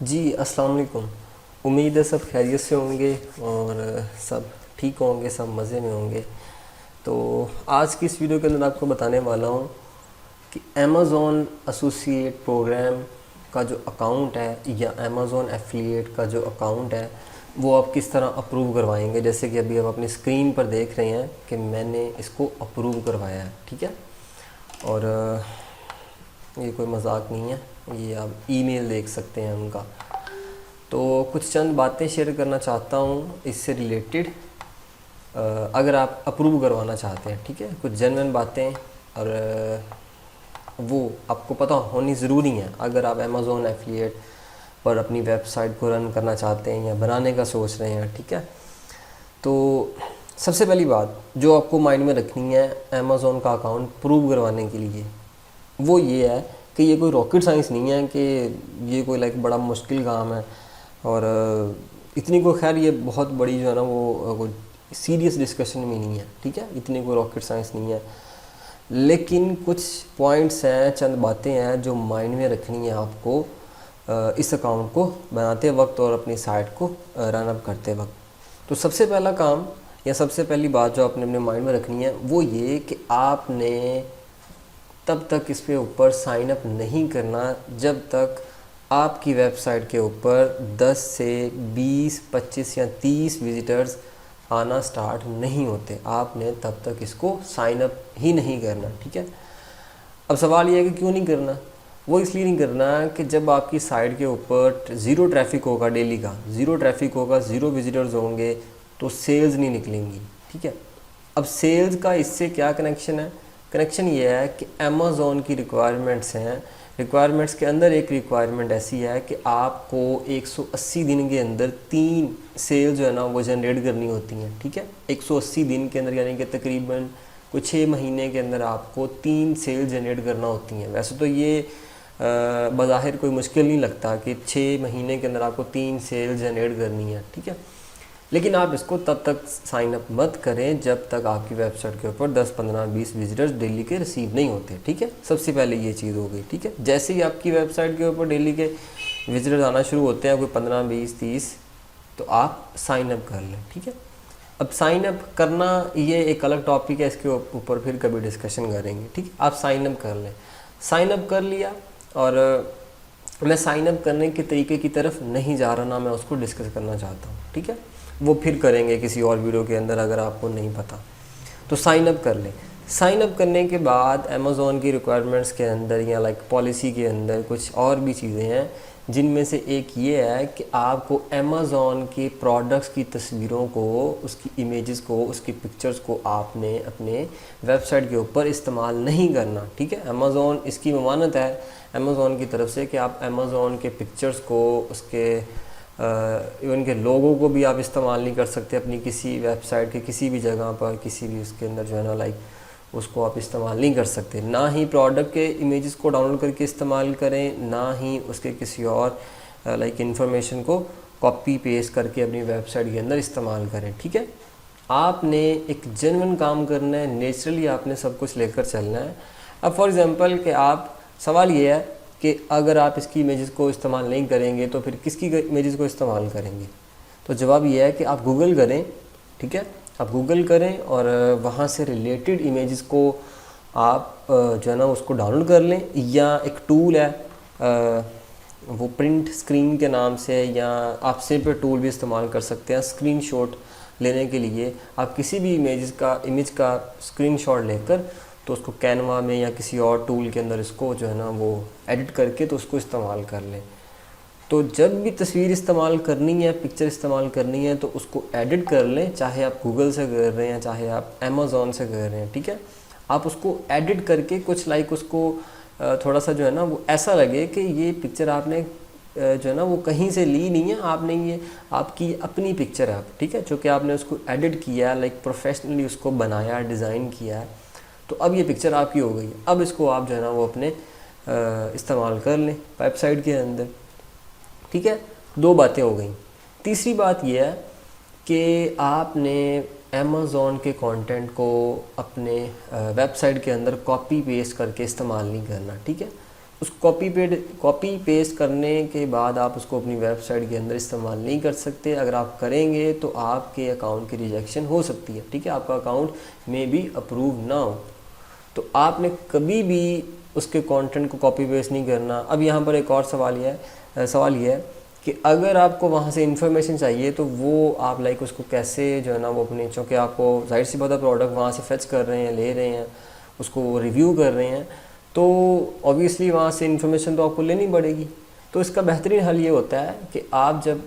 जी अस्सलाम वालेकुम। उम्मीद है सब खैरियत से होंगे और सब ठीक होंगे, सब मज़े में होंगे। तो आज की इस वीडियो के अंदर आपको बताने वाला हूँ कि अमेज़ॉन एसोसिएट प्रोग्राम का जो अकाउंट है या अमेज़ॉन एफिलिएट का जो अकाउंट है वो आप किस तरह अप्रूव करवाएंगे। जैसे कि अभी आप अपनी स्क्रीन पर देख रहे हैं कि मैंने इसको अप्रूव करवाया है, ठीक है। और ये कोई मजाक नहीं है, ये आप ईमेल देख सकते हैं उनका। तो कुछ चंद बातें शेयर करना चाहता हूँ इससे रिलेटेड, अगर आप अप्रूव करवाना चाहते हैं, ठीक है। कुछ जेन्युइन बातें और वो आपको पता होनी ज़रूरी है अगर आप अमेज़ॉन एफिलिएट पर अपनी वेबसाइट को रन करना चाहते हैं या बनाने का सोच रहे हैं, ठीक है। तो सबसे पहली बात जो आपको माइंड में रखनी है अमेज़ॉन का अकाउंट प्रूव करवाने के लिए, वो ये है कि ये कोई रॉकेट साइंस नहीं है कि ये कोई लाइक बड़ा मुश्किल काम है। और इतनी को खैर ये बहुत बड़ी जो है ना वो कोई सीरियस डिस्कशन में नहीं है, ठीक है। इतनी कोई रॉकेट साइंस नहीं है, लेकिन कुछ पॉइंट्स हैं, चंद बातें हैं जो माइंड में रखनी है आपको इस अकाउंट को बनाते वक्त और अपनी साइट को रन अप करते वक्त। तो सबसे पहला काम या सबसे पहली बात जो आपने अपने माइंड में रखनी है वो ये कि आपने तब तक इस पे ऊपर साइन अप नहीं करना जब तक आपकी वेबसाइट के ऊपर 10 से 20, 25 या 30 विजिटर्स आना स्टार्ट नहीं होते। आपने तब तक इसको साइन अप ही नहीं करना, ठीक है। अब सवाल ये है कि क्यों नहीं करना। वो इसलिए नहीं करना कि जब आपकी साइट के ऊपर ज़ीरो ट्रैफिक होगा, डेली का ज़ीरो ट्रैफिक होगा, ज़ीरो विजिटर्स होंगे तो सेल्स नहीं निकलेंगी, ठीक है। अब सेल्स का इससे क्या कनेक्शन है? कनेक्शन ये है कि अमेज़ॉन की रिक्वायरमेंट्स हैं। रिक्वायरमेंट्स के अंदर एक रिक्वायरमेंट ऐसी है कि आपको 180 दिन के अंदर 3 सेल जो है ना वो जनरेट करनी होती हैं, ठीक है। 180 दिन के अंदर यानी कि तकरीबन कुछ 6 महीने के अंदर आपको 3 सेल जनरेट करना होती हैं। वैसे तो ये बज़ाहिर कोई मुश्किल नहीं लगता कि 6 महीने के अंदर आपको 3 सेल जनरेट करनी है, ठीक है। लेकिन आप इसको तब तक साइन अप मत करें जब तक आपकी वेबसाइट के ऊपर 10, 15, 20 विजिटर्स डेली के रिसीव नहीं होते, ठीक है। सबसे पहले ये चीज़ हो गई, ठीक है। जैसे ही आपकी वेबसाइट के ऊपर डेली के विजिटर्स आना शुरू होते हैं, कोई 15, 20, 30, तो आप साइन अप कर लें, ठीक है। अब साइन अप करना ये एक अलग टॉपिक है, इसके ऊपर फिर कभी डिस्कशन करेंगे, ठीक है। आप साइन अप कर लें। साइन अप कर लिया और मैं साइन अप करने के तरीके की तरफ नहीं जा रहा, ना मैं उसको डिस्कस करना चाहता हूँ, ठीक है। वो फिर करेंगे किसी और वीडियो के अंदर अगर आपको नहीं पता। तो साइन अप कर लें। साइन अप करने के बाद अमेज़ॉन की रिक्वायरमेंट्स के अंदर या लाइक पॉलिसी के अंदर कुछ और भी चीज़ें हैं, जिनमें से एक ये है कि आपको अमेज़ॉन के प्रोडक्ट्स की तस्वीरों को, उसकी इमेजेस को, उसकी पिक्चर्स को आपने अपने वेबसाइट के ऊपर इस्तेमाल नहीं करना, ठीक है। अमेज़ॉन इसकी ममानत है अमेज़ॉन की तरफ से कि आप अमेज़ॉन के पिक्चर्स को, उसके इवन के लोगों को भी आप इस्तेमाल नहीं कर सकते अपनी किसी वेबसाइट के किसी भी जगह पर, किसी भी उसके अंदर जो है ना लाइक उसको आप इस्तेमाल नहीं कर सकते। ना ही प्रोडक्ट के इमेजेस को डाउनलोड करके इस्तेमाल करें, ना ही उसके किसी और लाइक इन्फॉर्मेशन को कॉपी पेस्ट करके अपनी वेबसाइट के अंदर इस्तेमाल करें, ठीक है। आपने एक जेन्युइन काम करना है, नेचुरली आपने सब कुछ लेकर चलना है। अब फॉर एग्ज़ाम्पल कि आप, सवाल ये है कि अगर आप इसकी इमेजेस को इस्तेमाल नहीं करेंगे तो फिर किसकी इमेजेस को इस्तेमाल करेंगे? तो जवाब ये है कि आप गूगल करें, ठीक है। आप गूगल करें और वहाँ से रिलेटेड इमेजेस को आप जो है ना उसको डाउनलोड कर लें, या एक टूल है वो प्रिंट स्क्रीन के नाम से, या आप सिंपल टूल भी इस्तेमाल कर सकते हैं स्क्रीनशॉट लेने के लिए। आप किसी भी इमेज का स्क्रीनशॉट लेकर तो उसको कैनवा में या किसी और टूल के अंदर इसको जो है ना वो एडिट करके तो उसको इस्तेमाल कर लें। तो जब भी तस्वीर इस्तेमाल करनी है, पिक्चर इस्तेमाल करनी है, तो उसको एडिट कर लें, चाहे आप गूगल से कर रहे हैं, चाहे आप अमेज़ॉन से कर रहे हैं, ठीक है। आप उसको एडिट करके कुछ लाइक उसको थोड़ा सा जो है ना वो ऐसा लगे कि ये पिक्चर आपने जो है ना वो कहीं से ली नहीं है, आपने ये आपकी अपनी पिक्चर है, ठीक है, जो कि आपने उसको एडिट किया, लाइक प्रोफेशनली उसको बनाया, डिज़ाइन किया है। तो अब ये पिक्चर आपकी हो गई। अब इसको आप जो है ना वो अपने इस्तेमाल कर लें वेबसाइट के अंदर, ठीक है। 2 बातें हो गई। तीसरी बात यह है कि आपने अमेज़ॉन के कंटेंट को अपने वेबसाइट के अंदर कॉपी पेस्ट करके इस्तेमाल नहीं करना, ठीक है। उस कॉपी पेस्ट करने के बाद आप उसको अपनी वेबसाइट के अंदर इस्तेमाल नहीं कर सकते। अगर आप करेंगे तो आपके अकाउंट की रिजेक्शन हो सकती है, ठीक है, आपका अकाउंट में भी अप्रूव ना हो। तो आपने कभी भी उसके कंटेंट को कॉपी पेस्ट नहीं करना। अब यहाँ पर एक और सवाल ये है कि अगर आपको वहाँ से इन्फॉर्मेशन चाहिए तो वो आप लाइक उसको कैसे जो है ना वो अपने, चूँकि आपको जाहिर सी बात है प्रोडक्ट वहाँ से फेच कर रहे हैं, ले रहे हैं, उसको रिव्यू कर रहे हैं, तो ऑब्वियसली वहाँ से इन्फॉर्मेशन तो आपको लेनी पड़ेगी। तो इसका बेहतरीन हल ये होता है कि आप जब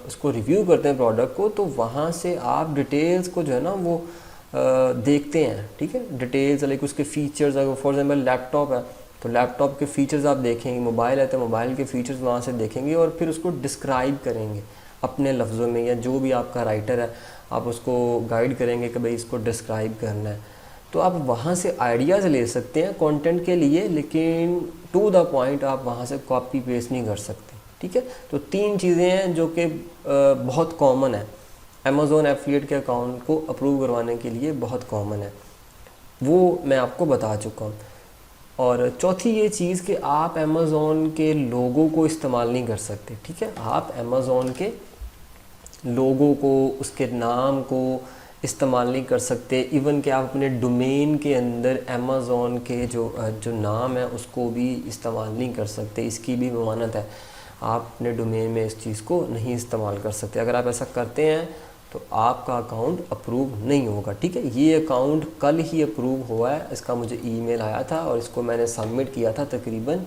उसको रिव्यू करते हैं प्रोडक्ट को, तो वहाँ से आप डिटेल्स को जो है ना वो देखते हैं, ठीक है, डिटेल्स लाइक उसके फीचर्स। अगर फॉर एग्जांपल लैपटॉप है तो लैपटॉप के फीचर्स आप देखेंगे, मोबाइल है तो मोबाइल के फीचर्स वहाँ से देखेंगे और फिर उसको डिस्क्राइब करेंगे अपने लफ्ज़ों में, या जो भी आपका राइटर है आप उसको गाइड करेंगे कि भाई इसको डिस्क्राइब करना है। तो आप वहाँ से आइडियाज़ ले सकते हैं कंटेंट के लिए, लेकिन टू द पॉइंट आप वहाँ से कॉपी पेस्ट नहीं कर सकते, ठीक है। तो 3 चीज़ें हैं जो कि बहुत कॉमन है, अमेज़ॉन एफिलिएट के अकाउंट को अप्रूव करवाने के लिए बहुत कॉमन है, वो मैं आपको बता चुका हूँ। और चौथी ये चीज़ कि आप अमेज़ॉन के लोगों को इस्तेमाल नहीं कर सकते, ठीक है। आप अमेज़ॉन के लोगों को, उसके नाम को इस्तेमाल नहीं कर सकते। इवन कि आप अपने डोमेन के अंदर अमेज़ॉन के जो नाम है उसको भी इस्तेमाल नहीं कर सकते, इसकी भी ममानत है। आप अपने डोमेन में इस चीज़ को नहीं इस्तेमाल कर सकते। अगर आप ऐसा करते हैं तो आपका अकाउंट अप्रूव नहीं होगा, ठीक है। ये अकाउंट कल ही अप्रूव हुआ है, इसका मुझे ईमेल आया था और इसको मैंने सबमिट किया था तकरीबन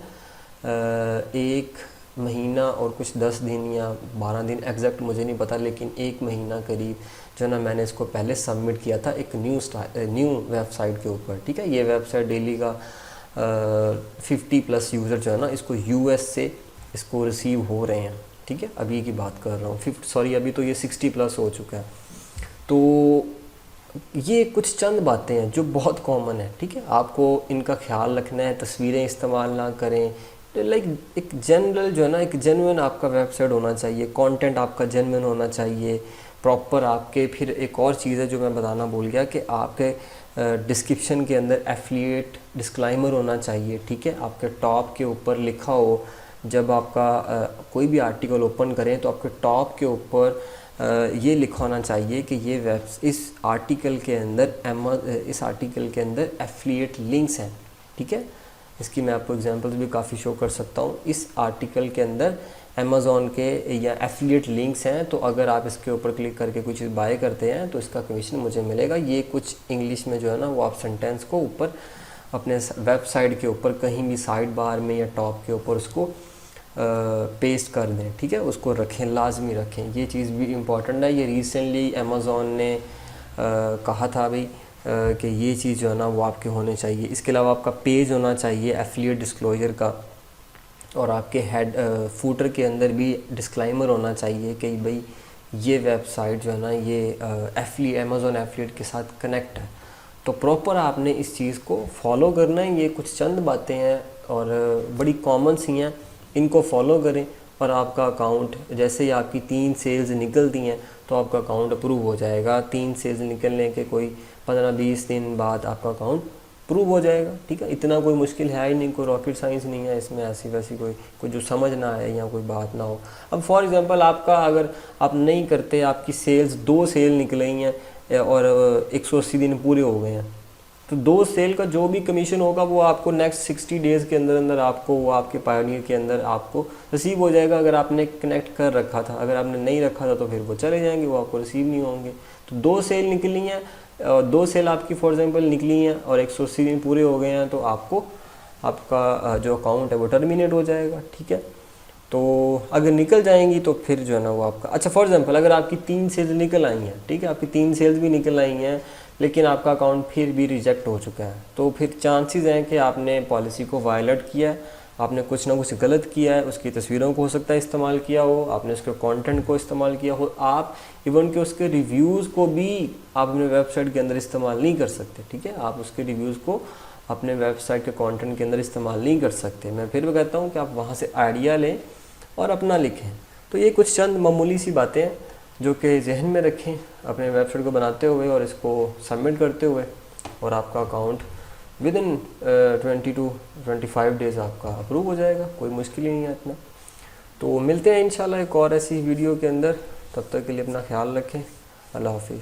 1 महीना और कुछ 10 दिन या 12 दिन, एग्जैक्ट मुझे नहीं पता, लेकिन 1 महीना करीब जो ना मैंने इसको पहले सबमिट किया था एक न्यू वेबसाइट के ऊपर, ठीक है। ये वेबसाइट डेली का 50+ यूज़र जो है ना इसको US से इसको रिसीव हो रहे हैं, ठीक है। अभी की बात कर रहा हूँ, अभी तो ये 60+ हो चुका है। तो ये कुछ चंद बातें हैं जो बहुत कॉमन है, ठीक है। आपको इनका ख्याल रखना है, तस्वीरें इस्तेमाल ना करें, लाइक एक जनरल जो है ना, एक जेन्युइन आपका वेबसाइट होना चाहिए, कंटेंट आपका जेन्युइन होना चाहिए प्रॉपर आपके। फिर एक और चीज़ है जो मैं बताना भूल गया कि आपके डिस्क्रिप्शन के अंदर एफिलिएट डिस्क्लाइमर होना चाहिए, ठीक है। आपके टॉप के ऊपर लिखा हो, जब आपका कोई भी आर्टिकल ओपन करें तो आपके टॉप के ऊपर ये लिखा होना चाहिए कि ये इस आर्टिकल के अंदर एफिलिएट लिंक्स हैं, ठीक है। इसकी मैं आपको एग्जांपल्स भी काफ़ी शो कर सकता हूँ। इस आर्टिकल के अंदर अमेज़ॉन के या एफिलिएट लिंक्स हैं, तो अगर आप इसके ऊपर क्लिक करके कुछ बाय करते हैं तो इसका कमीशन मुझे मिलेगा। ये कुछ इंग्लिश में जो है ना वो आप सेंटेंस को ऊपर अपने वेबसाइट के ऊपर कहीं भी साइड बार में या टॉप के ऊपर उसको पेस्ट कर दें, ठीक है, उसको रखें, लाजमी रखें। ये चीज़ भी इम्पॉर्टेंट है। ये रिसेंटली अमेज़ॉन ने कहा था भाई कि ये चीज़ जो है ना वो आपके होने चाहिए। इसके अलावा आपका पेज होना चाहिए एफिलिएट डिस्क्लोजर का, और आपके हेड फूटर के अंदर भी डिस्क्लाइमर होना चाहिए कि भाई ये वेबसाइट जो है ना ये अमेज़ॉन एफिलिएट के साथ कनेक्ट है। तो प्रॉपर आपने इस चीज़ को फॉलो करना है। ये कुछ चंद बातें हैं और बड़ी कॉमन सी हैं, इनको फॉलो करें और आपका अकाउंट, जैसे ही आपकी 3 सेल्स निकलती हैं तो आपका अकाउंट अप्रूव हो जाएगा। 3 सेल्स निकलने के कोई 15-20 दिन बाद आपका अकाउंट अप्रूव हो जाएगा, ठीक है। इतना कोई मुश्किल है ही नहीं, कोई रॉकेट साइंस नहीं है इसमें, ऐसी वैसी कोई जो समझ ना आए या कोई बात ना हो। अब फॉर एग्जांपल आपका, अगर आप नहीं करते, आपकी सेल्स 2 सेल निकल गई हैं और 180 दिन पूरे हो गए हैं, तो 2 सेल का जो भी कमीशन होगा वो आपको नेक्स्ट 60 डेज़ के अंदर अंदर आपको वो आपके पायोनियर के अंदर आपको रिसीव हो जाएगा, अगर आपने कनेक्ट कर रखा था। अगर आपने नहीं रखा था तो फिर वो चले जाएंगे, वो आपको रिसीव नहीं होंगे। तो 2 सेल निकली हैं, 2 सेल आपकी फॉर एग्जांपल निकली हैं और 180 दिन पूरे हो गए हैं, तो आपको आपका जो अकाउंट है वो टर्मिनेट हो जाएगा, ठीक है। तो अगर निकल जाएंगी तो फिर जो है ना वो आपका, अच्छा फॉर एग्जांपल अगर आपकी 3 सेल्स निकल आई हैं, ठीक है, आपकी 3 सेल्स भी निकल आई हैं लेकिन आपका अकाउंट फिर भी रिजेक्ट हो चुका है, तो फिर चांसेस हैं कि आपने पॉलिसी को वायलेट किया है, आपने कुछ ना कुछ गलत किया है। उसकी तस्वीरों को हो सकता है इस्तेमाल किया हो, आपने उसके कंटेंट को इस्तेमाल किया हो, आप इवन के उसके रिव्यूज़ को भी आप अपने वेबसाइट के अंदर इस्तेमाल नहीं कर सकते, ठीक है। आप उसके रिव्यूज़ को अपने वेबसाइट के कंटेंट के अंदर इस्तेमाल नहीं कर सकते। मैं फिर भी कहता हूँ कि आप वहाँ से आइडिया लें और अपना लिखें। तो ये कुछ चंद मामूली सी बातें हैं जो कि जहन में रखें अपने वेबसाइट को बनाते हुए और इसको सबमिट करते हुए, और आपका account with in 20 to 25 days आपका अप्रूव हो जाएगा, कोई मुश्किल ही नहीं है इतना। तो मिलते हैं इंशाल्लाह एक और ऐसी वीडियो के अंदर, तब तक के लिए अपना ख्याल रखें। अल्लाह हाफिज़।